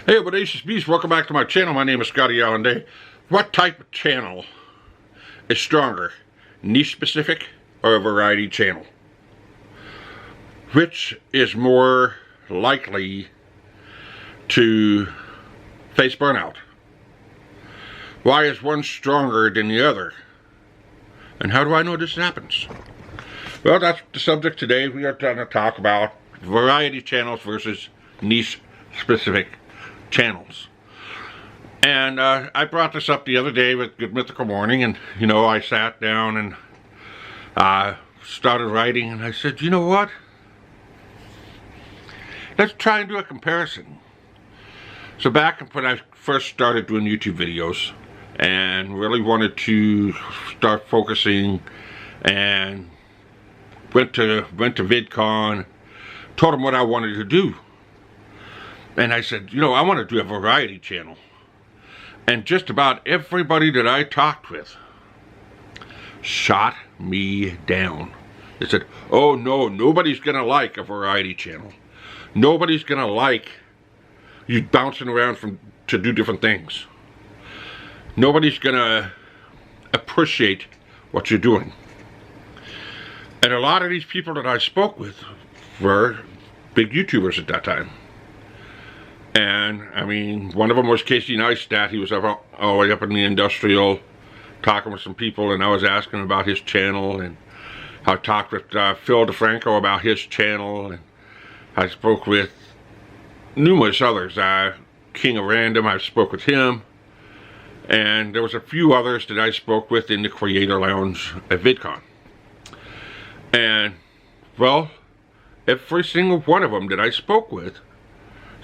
Hey, Audacious Beast, welcome back to my channel. My name is Scottyallenday. What type of channel is stronger, niche specific or a variety channel? Which is more likely to face burnout? Why is one stronger than the other? And how do I know this happens? Well, that's the subject today. We are going to talk about variety channels versus niche specific channels. And I brought this up the other day with Good Mythical Morning, and I sat down and started writing, and I said, you know what? Let's try and do a comparison. So back when I first started doing YouTube videos and really wanted to start focusing, and went to VidCon, told them what I wanted to do. And I said, I want to do a variety channel. And just about everybody that I talked with shot me down. They said, oh no, nobody's going to like a variety channel. Nobody's going to like you bouncing around to do different things. Nobody's going to appreciate what you're doing. And a lot of these people that I spoke with were big YouTubers at that time. And, I mean, one of them was Casey Neistat. He was all the way up in the industrial, talking with some people, and I was asking about his channel, and I talked with Phil DeFranco about his channel, and I spoke with numerous others. King of Random, I spoke with him, and there was a few others that I spoke with in the Creator Lounge at VidCon. And, well, every single one of them that I spoke with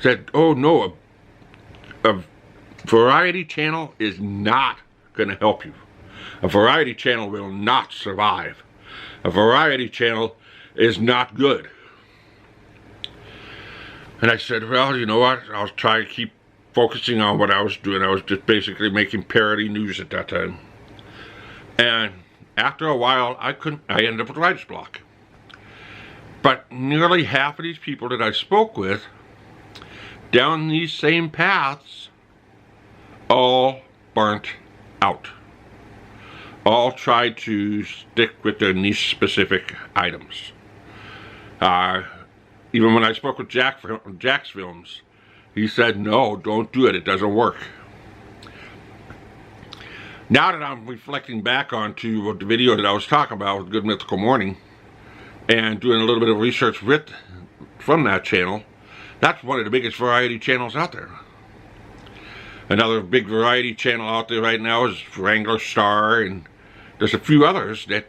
said, oh no, a variety channel is not going to help you. A variety channel will not survive. A variety channel is not good. And I said, well, you know what, I'll try to keep focusing on what I was doing. I was just basically making parody news at that time. And after a while, I ended up with writer's block. But nearly half of these people that I spoke with down these same paths all burnt out. All tried to stick with their niche specific items. Even when I spoke with Jack's Films, he said, no, don't do it, it doesn't work. Now that I'm reflecting back onto the video that I was talking about with Good Mythical Morning and doing a little bit of research from that channel, that's one of the biggest variety channels out there. Another big variety channel out there right now is Wrangler Star, and there's a few others that,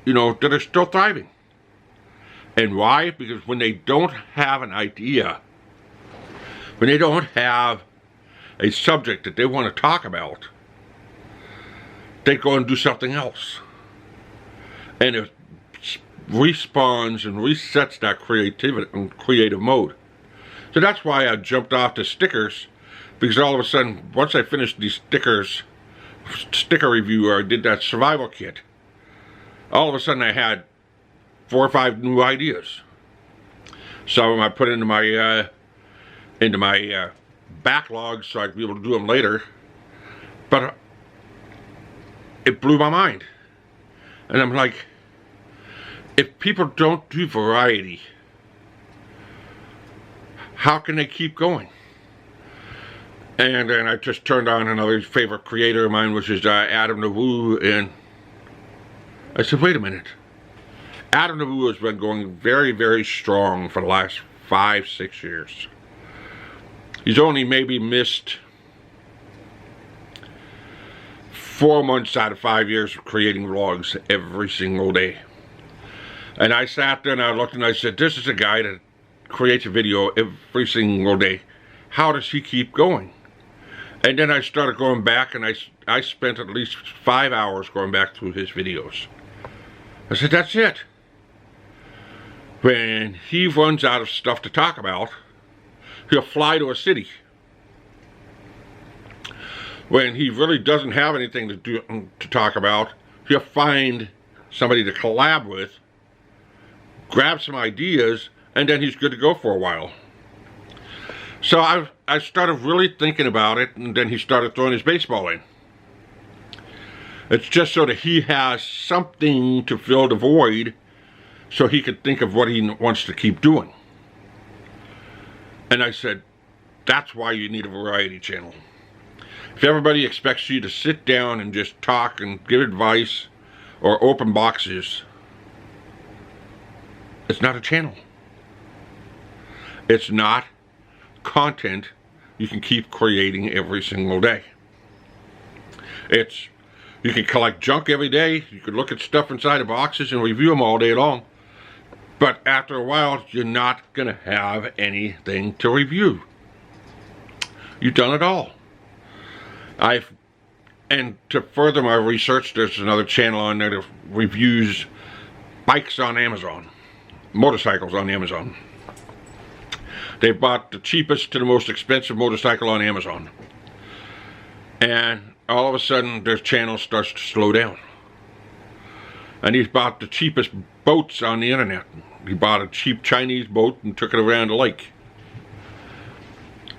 that are still thriving. And why? Because when they don't have an idea, when they don't have a subject that they want to talk about, they go and do something else. And it respawns and resets that creativity and creative mode. So that's why I jumped off to stickers, because all of a sudden, once I finished these sticker review, or I did that survival kit, all of a sudden I had 4 or 5 new ideas. Some of them I put into my backlog so I'd be able to do them later. But it blew my mind. And I'm like, if people don't do variety, how can they keep going? And then I just turned on another favorite creator of mine, which is Adam Navu, and I said, wait a minute. Adam Navu has been going very, very strong for the last 5-6 years. He's only maybe missed 4 months out of 5 years of creating vlogs every single day. And I sat there and I looked and I said, this is a guy that creates a video every single day. How does he keep going? And then I started going back, and I spent at least 5 hours going back through his videos. I said, that's it. When he runs out of stuff to talk about, he'll fly to a city. When he really doesn't have anything to talk about, he'll find somebody to collab with, grab some ideas, and then he's good to go for a while. So I started really thinking about it, and then he started throwing his baseball in. It's just so that he has something to fill the void so he could think of what he wants to keep doing. And I said, that's why you need a variety channel. If everybody expects you to sit down and just talk and give advice or open boxes, it's not a channel. It's not content you can keep creating every single day. You can collect junk every day, you can look at stuff inside of boxes and review them all day long, but after a while you're not going to have anything to review. You've done it all. And to further my research, there's another channel on there that reviews bikes on Amazon, motorcycles on Amazon. They bought the cheapest to the most expensive motorcycle on Amazon. And all of a sudden, their channel starts to slow down. And he's bought the cheapest boats on the internet. He bought a cheap Chinese boat and took it around the lake.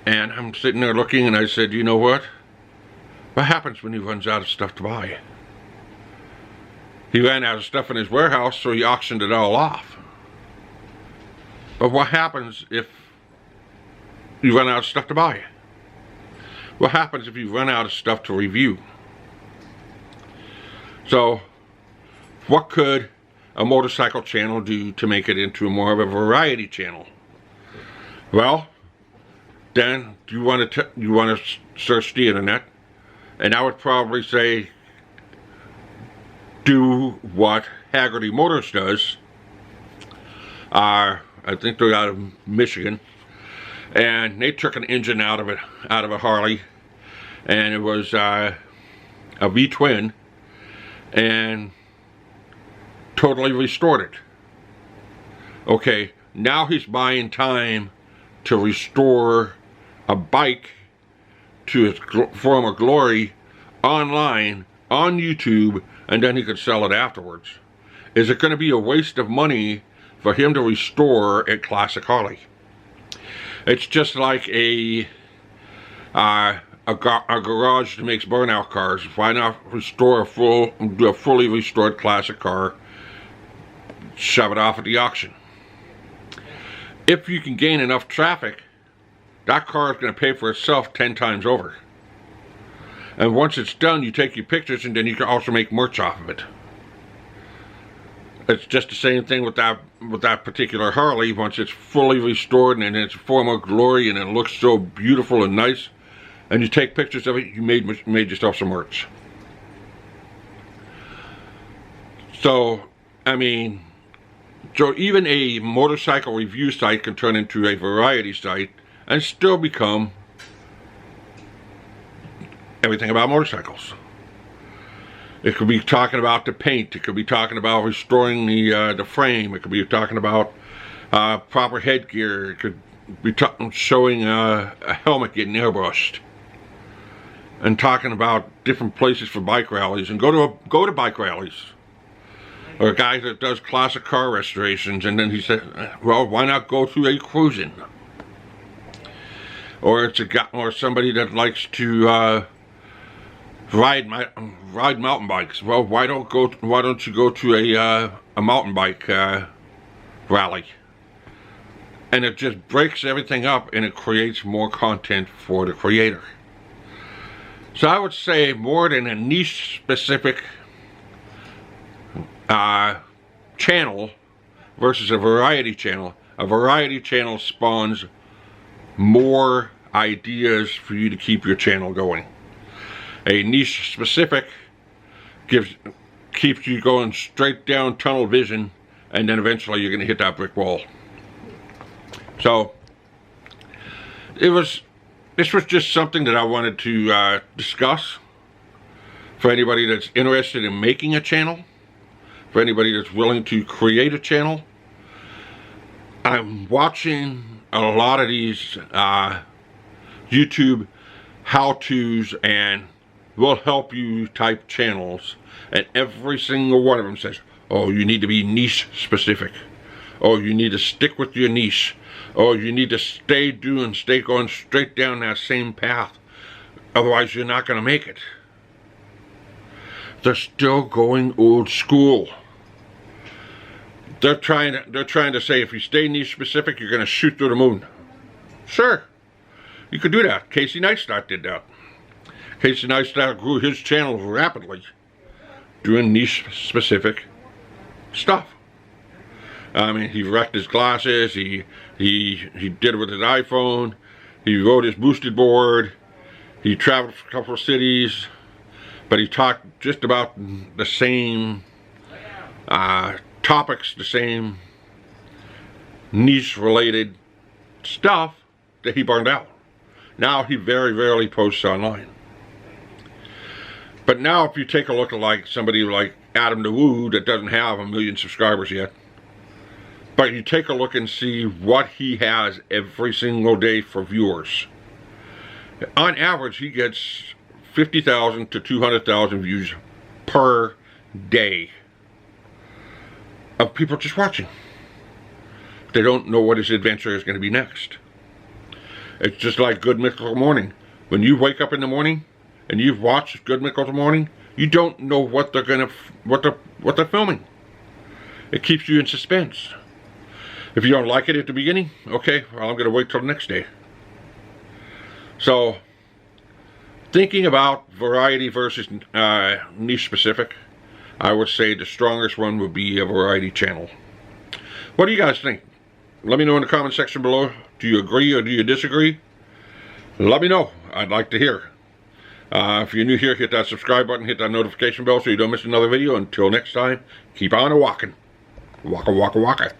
And I'm sitting there looking, and I said, you know what? What happens when he runs out of stuff to buy? He ran out of stuff in his warehouse, so he auctioned it all off. But what happens if you run out of stuff to buy? What happens if you run out of stuff to review? So, what could a motorcycle channel do to make it into more of a variety channel? Well, then you want to search the internet, and I would probably say do what Haggerty Motors does. I think they're out of Michigan. And they took an engine out of a Harley, and it was a V-twin, and totally restored it. Okay, now he's buying time to restore a bike to its former glory online, on YouTube, and then he could sell it afterwards. Is it going to be a waste of money for him to restore a classic Harley? It's just like a garage that makes burnout cars. Why not restore a fully restored classic car, shove it off at the auction? If you can gain enough traffic, that car is going to pay for itself 10 times over. And once it's done, you take your pictures, and then you can also make merch off of it. It's just the same thing with that particular Harley. Once it's fully restored and in its former glory and it looks so beautiful and nice, and you take pictures of it, you made yourself some merch. So, I mean, so even a motorcycle review site can turn into a variety site and still become everything about motorcycles. It could be talking about the paint. It could be talking about restoring the frame. It could be talking about proper headgear. It could be showing a helmet getting airbrushed, and talking about different places for bike rallies. And go to bike rallies. Or a guy that does classic car restorations, and then he said, "Well, why not go to a cruising?" Or it's a guy, or somebody that likes to ride mountain bikes. Well, why don't you go to a mountain bike rally? And it just breaks everything up, and it creates more content for the creator. So I would say, more than a niche specific channel versus a variety channel spawns more ideas for you to keep your channel going. A niche specific keeps you going straight down tunnel vision, and then eventually you're going to hit that brick wall. So this was just something that I wanted to discuss for anybody that's interested in making a channel, for anybody that's willing to create a channel. I'm watching a lot of these YouTube how-tos and will help you type channels, and every single one of them says, oh, you need to be niche specific. Oh, you need to stick with your niche. Oh, you need to stay going straight down that same path. Otherwise, you're not going to make it. They're still going old school. They're trying to say if you stay niche specific, you're going to shoot through the moon. Sure, you could do that. Casey Neistat did that. Casey Neistat grew his channel rapidly doing niche specific stuff. I mean, he wrecked his glasses. He did it with his iPhone. He rode his boosted board. He traveled for a couple of cities, but he talked just about the same topics, the same niche-related stuff that he burned out. Now he very rarely posts online. But now if you take a look at like somebody like Adam DeWoo that doesn't have 1 million subscribers yet, but you take a look and see what he has every single day for viewers. On average, he gets 50,000 to 200,000 views per day of people just watching. They don't know what his adventure is going to be next. It's just like Good Mythical Morning. When you wake up in the morning and you've watched Good Mythical Morning, you don't know what they're filming. It keeps you in suspense. If you don't like it at the beginning, okay, well, I'm going to wait till the next day. So, thinking about variety versus niche specific, I would say the strongest one would be a variety channel. What do you guys think? Let me know in the comment section below. Do you agree or do you disagree? Let me know. I'd like to hear. If you're new here, hit that subscribe button, hit that notification bell so you don't miss another video. Until next time, keep on a-walking. Waka, waka, waka.